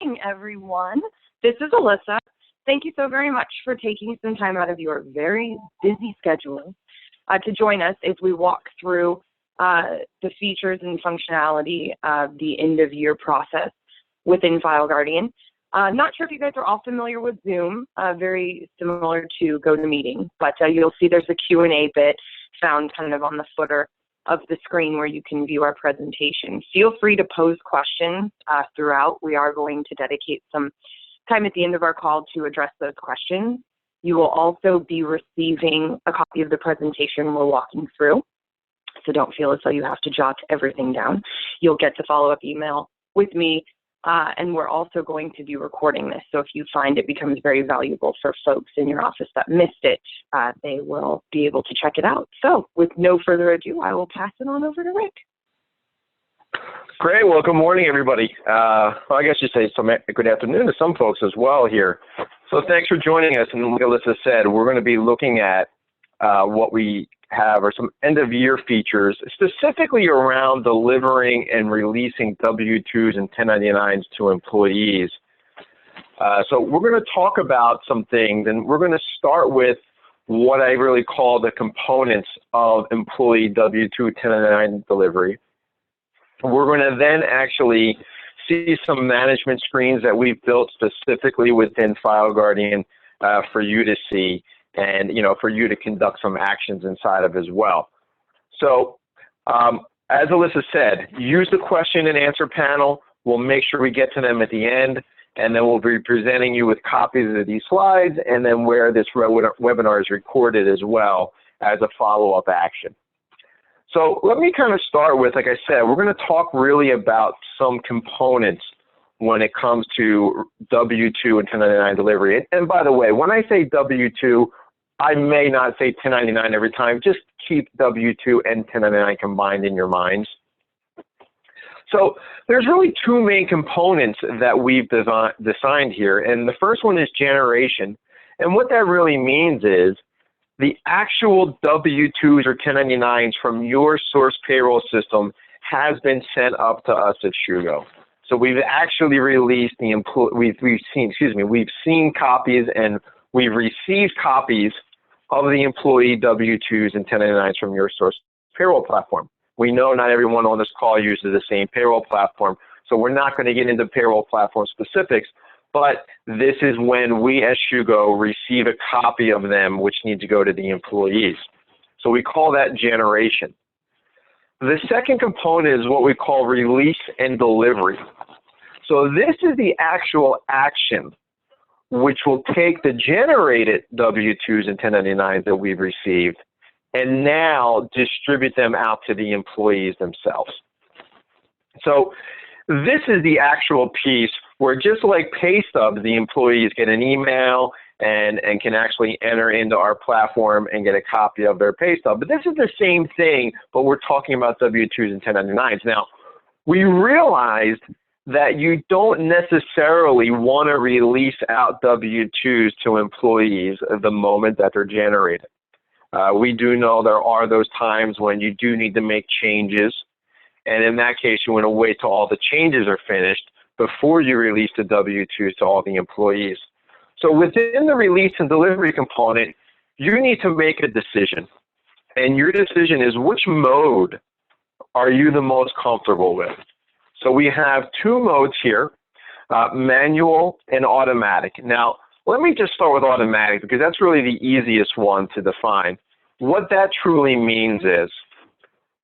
morning, everyone. This is Alyssa. Thank you so very much for taking some time out of your very busy schedule to join us as we walk through the features and functionality of the end-of-year process within FileGuardian. Not sure if you guys are all familiar with Zoom, very similar to GoToMeeting, but you'll see there's a Q&A bit found kind of on the footer of the screen where you can view our presentation. Feel free to pose questions throughout. We are going to dedicate some time at the end of our call to address those questions. You will also be receiving a copy of the presentation we're walking through, so don't feel as though you have to jot everything down. You'll get to follow-up email with me, and we're also going to be recording this, so if you find it becomes very valuable for folks in your office that missed it, they will be able to check it out. So with no further ado, I will pass it on over to Rick. Great. Well, good morning, everybody. Well, I guess you say good afternoon to some folks as well here. So thanks for joining us. And like Alyssa said, we're going to be looking at what we have are some end-of-year features, specifically around delivering and releasing W-2s and 1099s to employees. So we're going to talk about some things, and we're going to start with what I really call the components of employee W-2 1099 delivery. We're going to then actually see some management screens that we've built specifically within FileGuardian for you to see and, for you to conduct some actions inside of as well. So as Alyssa said, use the question and answer panel. We'll make sure we get to them at the end, and then we'll be presenting you with copies of these slides and then where this webinar is recorded as well as a follow-up action. So let me kind of start with, like I said, we're going to talk really about some components when it comes to W-2 and 1099 delivery. And by the way, when I say W-2, I may not say 1099 every time. Just keep W-2 and 1099 combined in your minds. So there's really two main components that we've designed here. And the first one is generation. And what that really means is the actual W-2s or 1099s from your source payroll system has been sent up to us at Shugo. So we've actually released we've seen copies and we've received copies of the employee W-2s and 1099s from your source payroll platform. We know not everyone on this call uses the same payroll platform, so we're not going to get into payroll platform specifics, but this is when we as Shugo receive a copy of them which need to go to the employees. So we call that generation. The second component is what we call release and delivery. So this is the actual action which will take the generated W-2s and 1099s that we've received and now distribute them out to the employees themselves. So this is the actual piece where, just like pay stubs, the employees get an email and can actually enter into our platform and get a copy of their pay stub. But this is the same thing, but we're talking about W-2s and 1099s. Now, we realized that you don't necessarily want to release out W-2s to employees the moment that they're generated. We do know there are those times when you do need to make changes, and in that case, you want to wait till all the changes are finished before you release the W-2s to all the employees. So within the release and delivery component, you need to make a decision. And your decision is, which mode are you the most comfortable with? So we have two modes here, manual and automatic. Now, let me just start with automatic because that's really the easiest one to define. What that truly means is,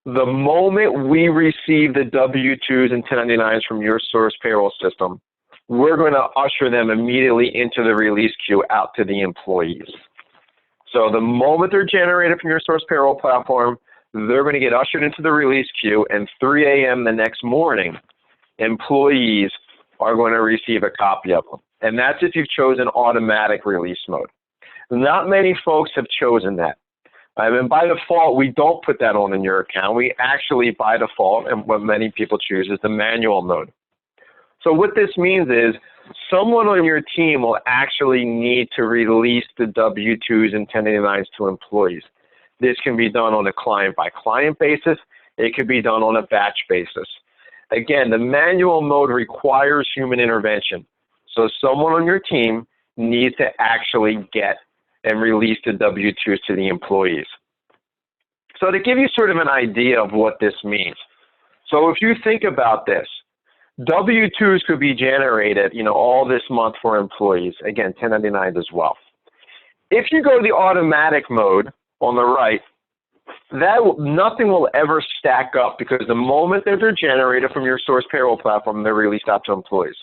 the moment we receive the W-2s and 1099s from your source payroll system, we're going to usher them immediately into the release queue out to the employees. So the moment they're generated from your source payroll platform, they're going to get ushered into the release queue, and 3 a.m. the next morning, employees are going to receive a copy of them. And that's if you've chosen automatic release mode. Not many folks have chosen that. And by default, we don't put that on in your account. We actually, by default, and what many people choose, is the manual mode. So what this means is someone on your team will actually need to release the W-2s and 1099s to employees. This can be done on a client-by-client basis. It could be done on a batch basis. Again, the manual mode requires human intervention. So someone on your team needs to actually get and release the W-2s to the employees. So to give you sort of an idea of what this means. So if you think about this, W-2s could be generated, all this month for employees. Again, 1099s as well. If you go to the automatic mode on the right, nothing will ever stack up because the moment that they're generated from your source payroll platform, they're released out to employees.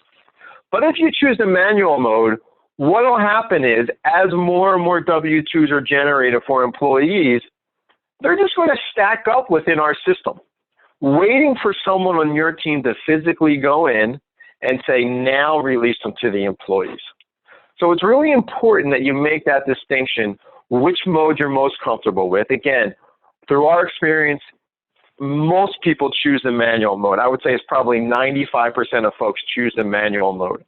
But if you choose the manual mode, what will happen is as more and more W-2s are generated for employees, they're just going to stack up within our system, waiting for someone on your team to physically go in and say, now release them to the employees. So it's really important that you make that distinction, which mode you're most comfortable with. Again, through our experience, most people choose the manual mode. I would say it's probably 95% of folks choose the manual mode.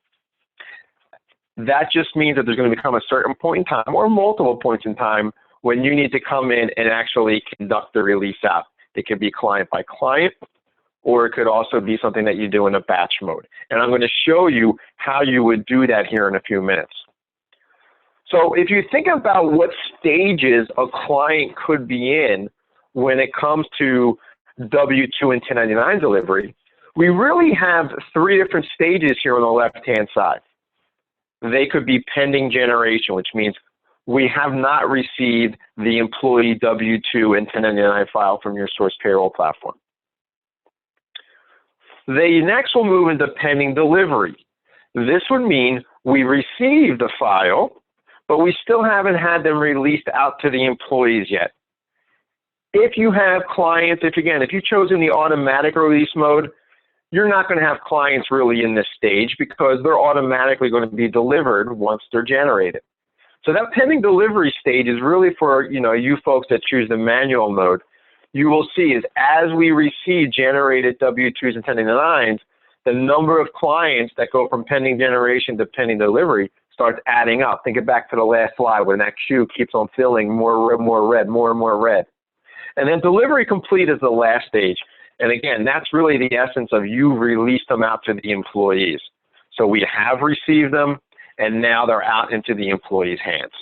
That just means that there's going to become a certain point in time or multiple points in time when you need to come in and actually conduct the release out. It could be client by client, or it could also be something that you do in a batch mode. And I'm going to show you how you would do that here in a few minutes. So if you think about what stages a client could be in when it comes to W-2 and 1099 delivery, we really have three different stages here on the left-hand side. They could be pending generation, which means we have not received the employee W-2 and 1099 file from your source payroll platform. They next will move into pending delivery. This would mean we received the file, but we still haven't had them released out to the employees yet. If you have clients, if you've chosen the automatic release mode, you're not going to have clients really in this stage because they're automatically going to be delivered once they're generated. So that pending delivery stage is really for you folks that choose the manual mode. You will see is as we receive generated W-2s and 1099s, the number of clients that go from pending generation to pending delivery starts adding up. Think it back to the last slide when that queue keeps on filling more and more red. And then delivery complete is the last stage. And again, that's really the essence of you released them out to the employees. So we have received them, and now they're out into the employees' hands.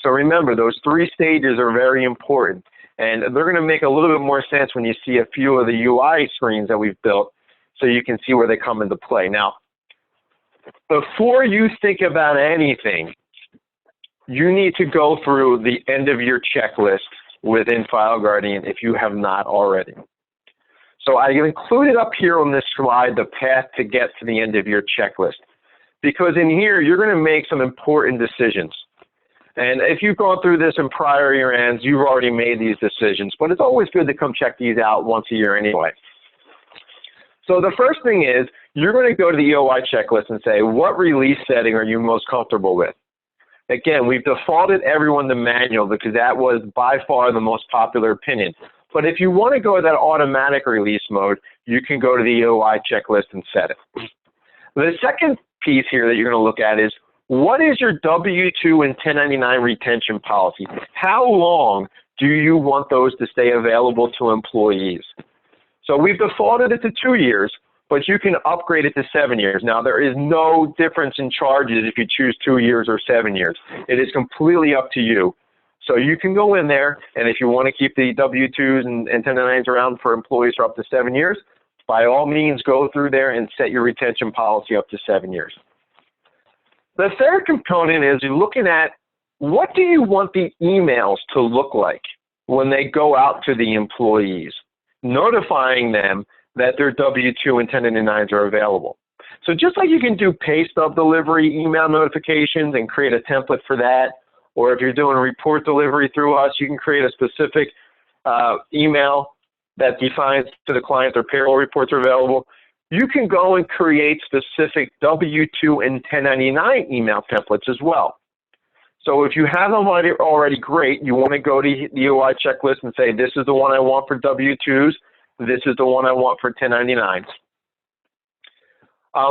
So remember, those three stages are very important. And they're going to make a little bit more sense when you see a few of the UI screens that we've built so you can see where they come into play. Now, before you think about anything, you need to go through the end of your checklist within FileGuardian if you have not already. So I included up here on this slide the path to get to the end of your checklist, because in here you're going to make some important decisions. And if you've gone through this in prior year ends, you've already made these decisions, but it's always good to come check these out once a year anyway. So the first thing is you're going to go to the EOY checklist and say, what release setting are you most comfortable with? Again, we've defaulted everyone to manual because that was by far the most popular opinion. But if you want to go to that automatic release mode, you can go to the EOY checklist and set it. The second piece here that you're going to look at is, what is your W-2 and 1099 retention policy? How long do you want those to stay available to employees? So we've defaulted it to 2 years, but you can upgrade it to 7 years. Now, there is no difference in charges if you choose 2 years or 7 years. It is completely up to you. So you can go in there, and if you want to keep the W-2s and 1099s around for employees for up to 7 years, by all means, go through there and set your retention policy up to 7 years. The third component is you're looking at what do you want the emails to look like when they go out to the employees, notifying them that their W-2 and 1099s are available. So just like you can do pay stub delivery email notifications and create a template for that, or if you're doing a report delivery through us, you can create a specific email that defines to the client their payroll reports are available. You can go and create specific W-2 and 1099 email templates as well. So if you have them already, great. You want to go to the EOY checklist and say, this is the one I want for W-2s. This is the one I want for 1099s.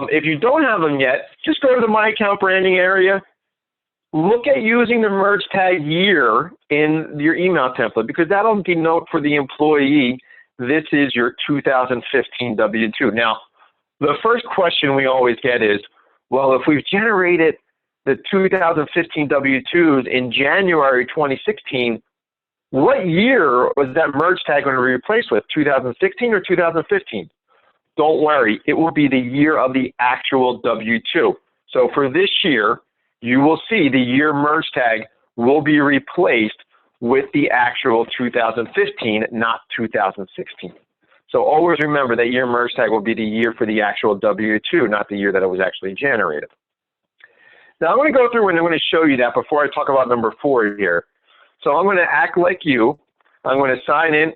If you don't have them yet, just go to the My Account branding area. Look at using the merge tag year in your email template, because that'll denote for the employee this is your 2015 W-2. Now, the first question we always get is, well, if we've generated the 2015 W-2s in January 2016, what year was that merge tag going to be replaced with, 2016 or 2015? Don't worry, it will be the year of the actual W-2. So for this year, you will see the year merge tag will be replaced with the actual 2015, not 2016. So always remember that year merge tag will be the year for the actual W-2, not the year that it was actually generated. Now I'm going to go through and I'm going to show you that before I talk about number 4 here. So I'm going to act like you. I'm going to sign in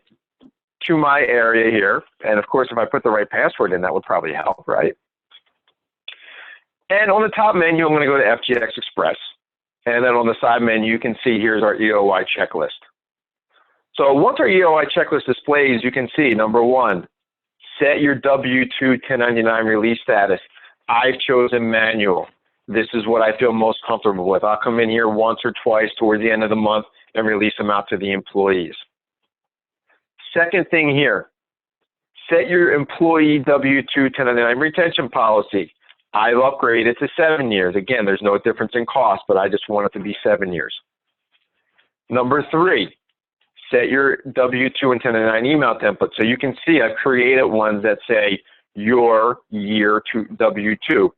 to my area here. And of course, if I put the right password in, that would probably help, right? And on the top menu, I'm going to go to FGX Express. And then on the side menu, you can see here's our EOY checklist. So once our EOY checklist displays, you can see, number 1, set your W-2 1099 release status. I've chosen manual. This is what I feel most comfortable with. I'll come in here once or twice towards the end of the month and release them out to the employees. Second thing here, set your employee W-2 1099 retention policy. I've upgraded to 7 years. Again, there's no difference in cost, but I just want it to be 7 years. Number 3, set your W-2 and 1099 email template. So you can see I've created ones that say your year to W-2,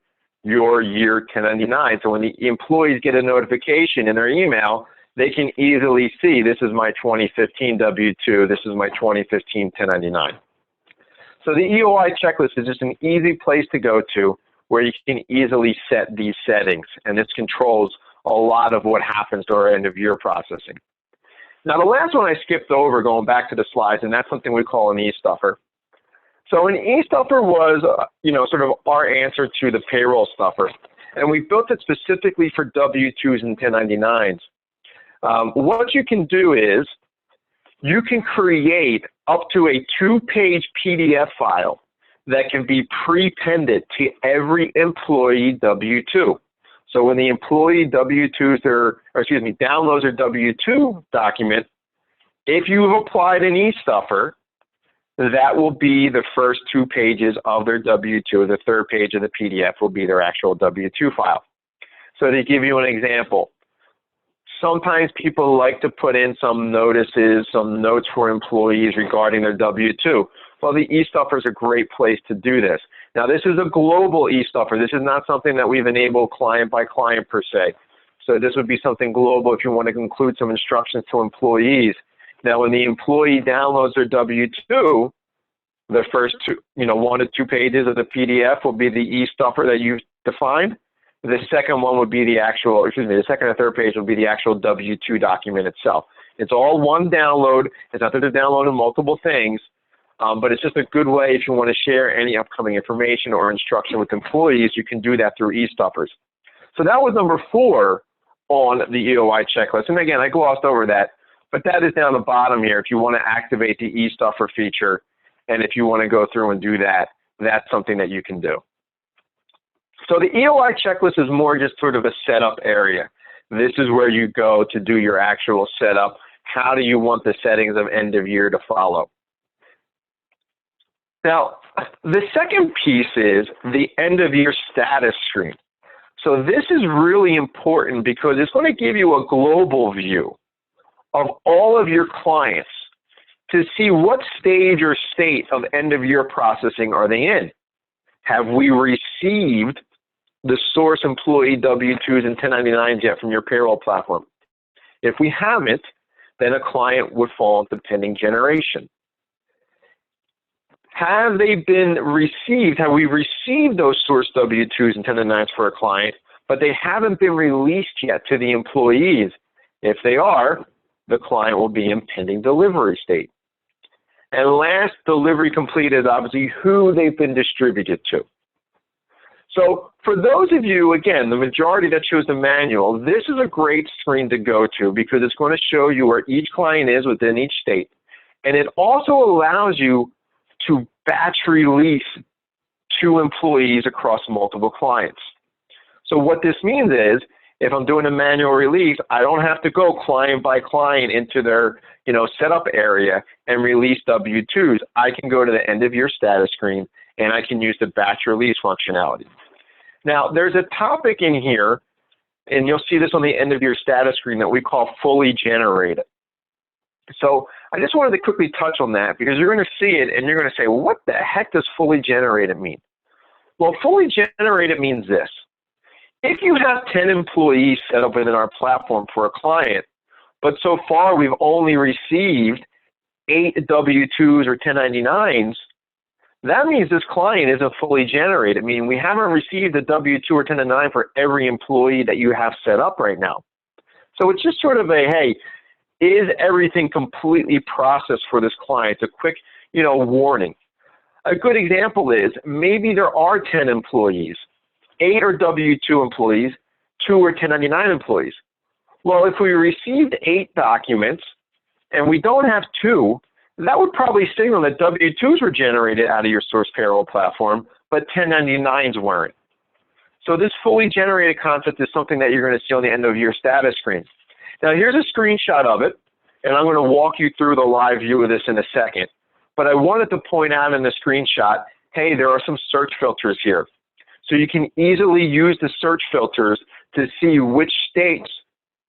your year 1099. So when the employees get a notification in their email, they can easily see this is my 2015 W-2, this is my 2015 1099. So the EOY checklist is just an easy place to go to where you can easily set these settings, and this controls a lot of what happens to our end of year processing. Now the last one I skipped over going back to the slides, and that's something we call an e-stuffer. So an e-stuffer was, sort of our answer to the payroll stuffer, and we built it specifically for W-2s and 1099s. What you can do is you can create up to a 2-page PDF file that can be pre-pended to every employee W-2. So when the employee downloads their W-2 document, if you've applied an e-stuffer, that will be the first 2 pages of their W-2. The third page of the PDF will be their actual W-2 file. So to give you an example, sometimes people like to put in some notices, some notes for employees regarding their W-2. Well, the e-stuffer is a great place to do this. Now, this is a global e-stuffer. This is not something that we've enabled client by client per se. So this would be something global if you want to include some instructions to employees. Now, when the employee downloads their W-2, the first 1 to 2 pages of the PDF will be the e-stuffer that you've defined. The second one would be the second and third page will be the actual W-2 document itself. It's all one download. It's not that they're downloading multiple things, but it's just a good way if you want to share any upcoming information or instruction with employees, you can do that through e-stuffers. So that was number 4 on the EOY checklist. And again, I glossed over that, but that is down the bottom here. If you want to activate the e-stuffer feature, and if you want to go through and do that, that's something that you can do. So the EOY checklist is more just sort of a setup area. This is where you go to do your actual setup. How do you want the settings of end of year to follow? Now, the second piece is the end of year status screen. So this is really important because it's going to give you a global view of all of your clients to see what stage or state of end of year processing are they in. Have we received the source employee W-2s and 1099s yet from your payroll platform? If we haven't, then a client would fall into pending generation. Have they been received? Have we received those source W-2s and 1099s for a client, but they haven't been released yet to the employees? If they are, the client will be in pending delivery state. And last, delivery complete is obviously who they've been distributed to. So for those of you, again, the majority that chose the manual, this is a great screen to go to because it's going to show you where each client is within each state. And it also allows you to batch release to employees across multiple clients. So what this means is If I'm doing a manual release, I don't have to go client by client into their, setup area and release W-2s. I can go to the end of year status screen and I can use the batch release functionality. Now, there's a topic in here, and you'll see this on the end of your status screen, that we call fully generated. So I just wanted to quickly touch on that because you're going to see it and you're going to say, what the heck does fully generated mean? Well, fully generated means this. If you have 10 employees set up within our platform for a client, but so far we've only received 8 W-2s or 1099s, that means this client isn't fully generated, meaning we haven't received a W-2 or 1099 for every employee that you have set up right now. So it's just sort of a, hey, is everything completely processed for this client? It's a quick, warning. A good example is maybe there are 10 employees, 8 are W-2 employees, 2 are 1099 employees. Well, if we received 8 documents and we don't have 2, that would probably signal that W-2s were generated out of your source payroll platform, but 1099s weren't. So this fully generated concept is something that you're going to see on the end of your status screen. Now here's a screenshot of it, and I'm going to walk you through the live view of this in a second. But I wanted to point out in the screenshot, hey, there are some search filters here. So you can easily use the search filters to see which states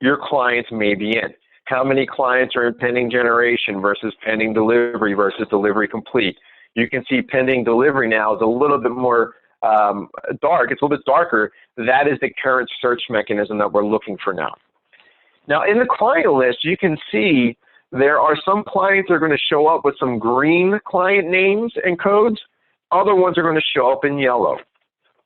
your clients may be in. How many clients are in pending generation versus pending delivery versus delivery complete. You can see pending delivery now is a little bit more dark. It's a little bit darker. That is the current search mechanism that we're looking for now. Now, in the client list, you can see there are some clients that are going to show up with some green client names and codes. Other ones are going to show up in yellow.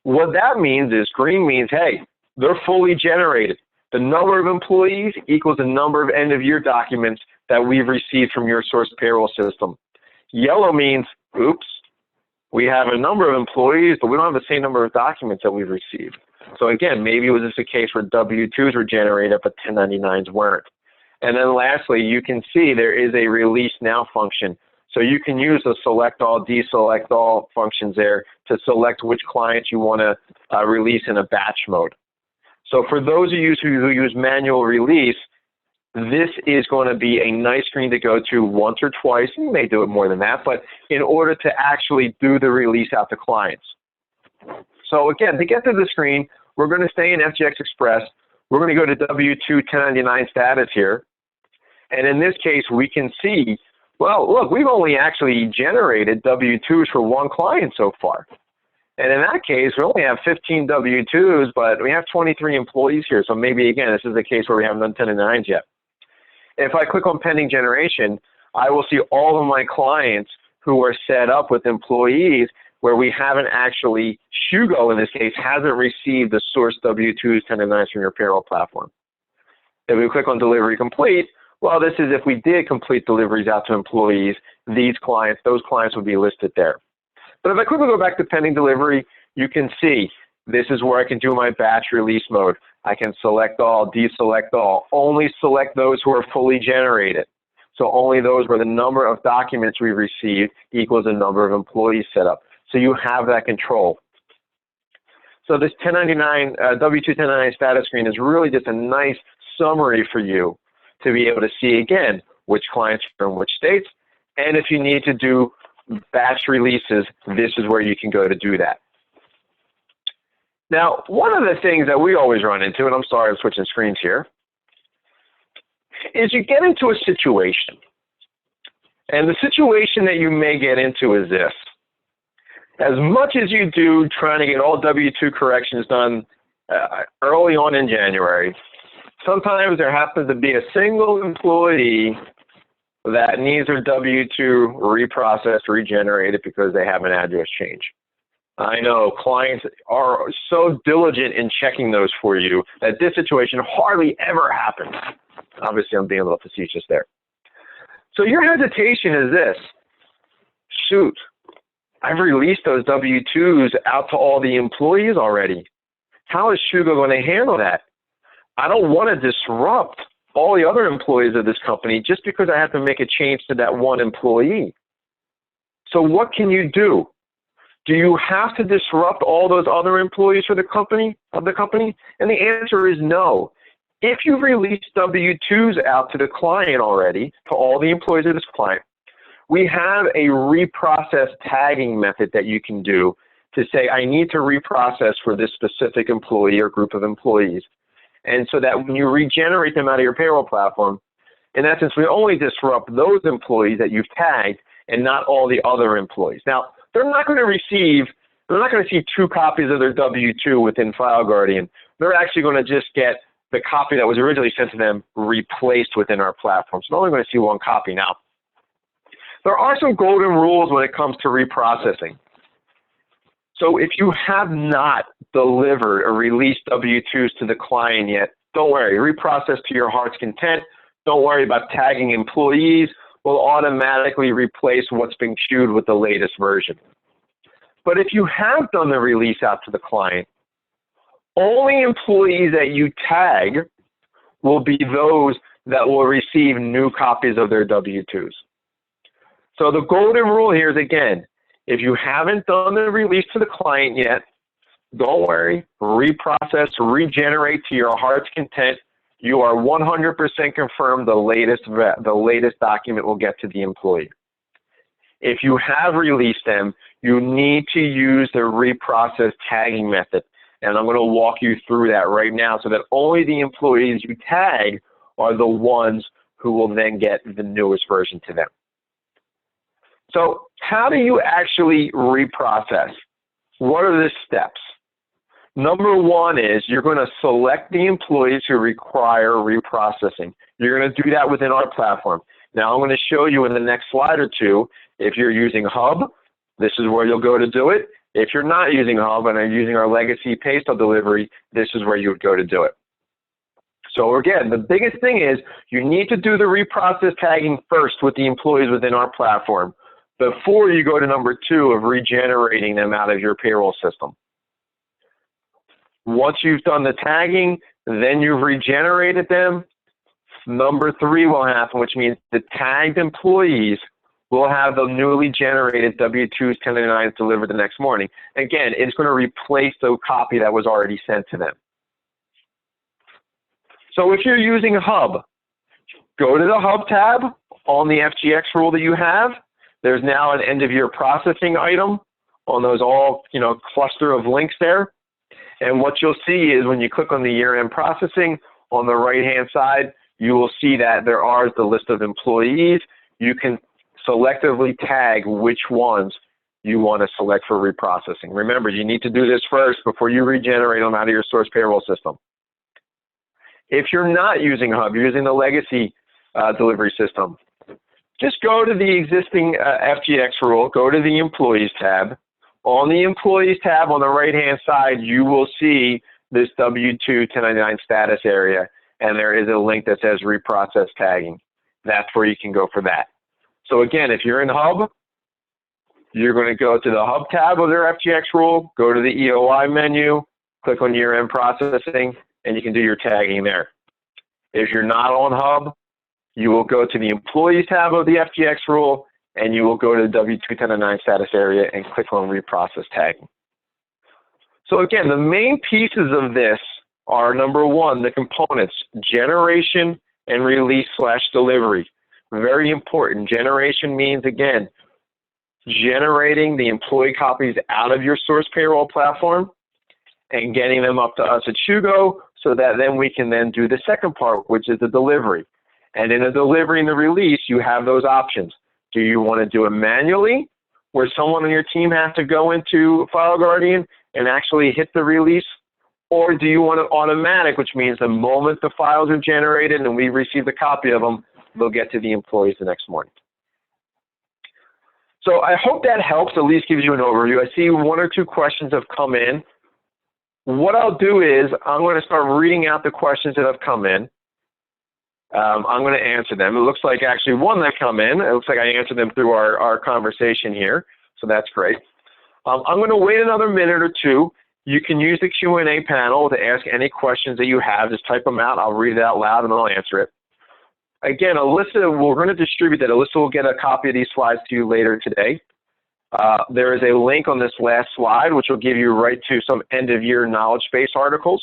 What that means is green means, hey, they're fully generated. The number of employees equals the number of end-of-year documents that we've received from your source payroll system. Yellow means, oops, we have a number of employees, but we don't have the same number of documents that we've received. So again, maybe it was just a case where W-2s were generated, but 1099s weren't. And then lastly, you can see there is a release now function. So you can use the select all, deselect all functions there to select which clients you want to release in a batch mode. So for those of you who use manual release, this is going to be a nice screen to go to once or twice. You may do it more than that, but in order to actually do the release out to clients. So again, to get to the screen, we're going to stay in FGX Express. We're going to go to W-2 1099 status here. And in this case, we can see, well, look, we've only actually generated W-2s for 1 client so far. And in that case, we only have 15 W-2s, but we have 23 employees here. So maybe, again, this is a case where we haven't done 1099s yet. If I click on pending generation, I will see all of my clients who are set up with employees where we haven't actually, Shugo in this case, hasn't received the source W-2s, 1099s from your payroll platform. If we click on delivery complete, well, this is if we did complete deliveries out to employees, those clients would be listed there. But if I quickly go back to pending delivery, you can see this is where I can do my batch release mode. I can select all, deselect all, only select those who are fully generated. So only those where the number of documents we received equals the number of employees set up. So you have that control. So this 1099, W-2 1099 status screen is really just a nice summary for you to be able to see, again, which clients are in which states. And if you need to do batch releases, this is where you can go to do that. Now, one of the things that we always run into, and I'm sorry I'm switching screens here, is you get into a situation. And the situation that you may get into is this. As much as you do trying to get all W-2 corrections done early on in January, sometimes there happens to be a single employee that needs their W-2 reprocessed, regenerated because they have an address change. I know clients are so diligent in checking those for you that this situation hardly ever happens. Obviously, I'm being a little facetious there. So your hesitation is this. Shoot, I've released those W-2s out to all the employees already. How is Shugo going to handle that? I don't want to disrupt all the other employees of this company just because I have to make a change to that one employee. So what can you do? Do you have to disrupt all those other employees for the company? And the answer is no. If you've released W-2s out to the client already, to all the employees of this client, we have a reprocess tagging method that you can do to say, I need to reprocess for this specific employee or group of employees. And so that when you regenerate them out of your payroll platform, in essence, we only disrupt those employees that you've tagged and not all the other employees. Now, they're not going to see 2 copies of their W-2 within FileGuardian. They're actually going to just get the copy that was originally sent to them replaced within our platform. So they're only going to see 1 copy. Now, there are some golden rules when it comes to reprocessing. So if you have not delivered or released W-2s to the client yet, don't worry, reprocess to your heart's content. Don't worry about tagging employees. We'll automatically replace what's been queued with the latest version. But if you have done the release out to the client, only employees that you tag will be those that will receive new copies of their W-2s. So the golden rule here is, again, if you haven't done the release to the client yet, don't worry, reprocess, regenerate to your heart's content. You are 100% confirmed the latest document will get to the employee. If you have released them, you need to use the reprocess tagging method. And I'm going to walk you through that right now so that only the employees you tag are the ones who will then get the newest version to them. So how do you actually reprocess? What are the steps? Number 1 is you're going to select the employees who require reprocessing. You're going to do that within our platform. Now I'm going to show you in the next slide or 2, if you're using Hub, this is where you'll go to do it. If you're not using Hub and are using our legacy pay stub delivery, this is where you would go to do it. So again, the biggest thing is you need to do the reprocess tagging first with the employees within our platform before you go to number 2 of regenerating them out of your payroll system. Once you've done the tagging, then you've regenerated them, number 3 will happen, which means the tagged employees will have the newly generated W-2s, 1099s delivered the next morning. Again, it's going to replace the copy that was already sent to them. So if you're using Hub, go to the Hub tab on the FGX rule that you have. There's now an end of year processing item on those all, cluster of links there. And what you'll see is when you click on the year-end processing, on the right-hand side, you will see that there are the list of employees. You can selectively tag which ones you want to select for reprocessing. Remember, you need to do this first before you regenerate them out of your source payroll system. If you're not using Hub, you're using the legacy delivery system, just go to the existing FGX rule, go to the Employees tab. On the Employees tab on the right-hand side, you will see this W-2 1099 status area, and there is a link that says reprocess tagging. That's where you can go for that. So again, if you're in Hub, you're going to go to the Hub tab of their FGX rule, go to the EOY menu, click on year-end processing, and you can do your tagging there. If you're not on Hub, you will go to the Employees tab of the FGX rule, and you will go to the W-2 1099 status area and click on reprocess tagging. So again, the main pieces of this are, number 1, the components, generation and release/delivery. Very important. Generation means, again, generating the employee copies out of your source payroll platform and getting them up to us at Shugo so that then we can then do the second part, which is the delivery. And in the delivery and the release, you have those options. Do you want to do it manually, where someone on your team has to go into FileGuardian and actually hit the release? Or do you want it automatic, which means the moment the files are generated and we receive the copy of them, they'll get to the employees the next morning? So I hope that helps, at least gives you an overview. I see 1 or 2 questions have come in. What I'll do is I'm going to start reading out the questions that have come in. I'm going to answer them. It looks like actually 1 that come in. It looks like I answered them through our conversation here, so that's great. I'm going to wait another minute or 2. You can use the Q&A panel to ask any questions that you have. Just type them out. I'll read it out loud and I'll answer it. Again, Alyssa, we're going to distribute that. Alyssa will get a copy of these slides to you later today. There is a link on this last slide, which will give you right to some end-of-year knowledge base articles.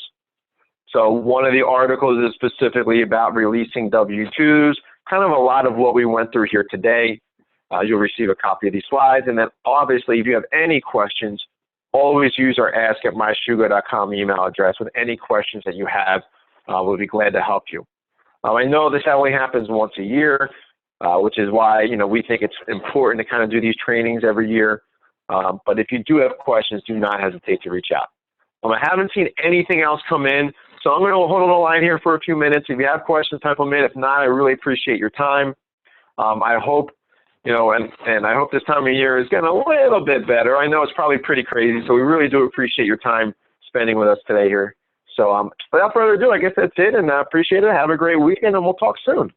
So one of the articles is specifically about releasing W-2s, kind of a lot of what we went through here today. You'll receive a copy of these slides. And then obviously, if you have any questions, always use our ask@myshugo.com email address with any questions that you have. We'll be glad to help you. I know this only happens once a year, which is why, we think it's important to kind of do these trainings every year. But if you do have questions, do not hesitate to reach out. I haven't seen anything else come in, so I'm going to hold on the line here for a few minutes. If you have questions, type them in. If not, I really appreciate your time. I hope, and I hope this time of year is getting a little bit better. I know it's probably pretty crazy, so we really do appreciate your time spending with us today here. So without further ado, I guess that's it, and I appreciate it. Have a great weekend, and we'll talk soon.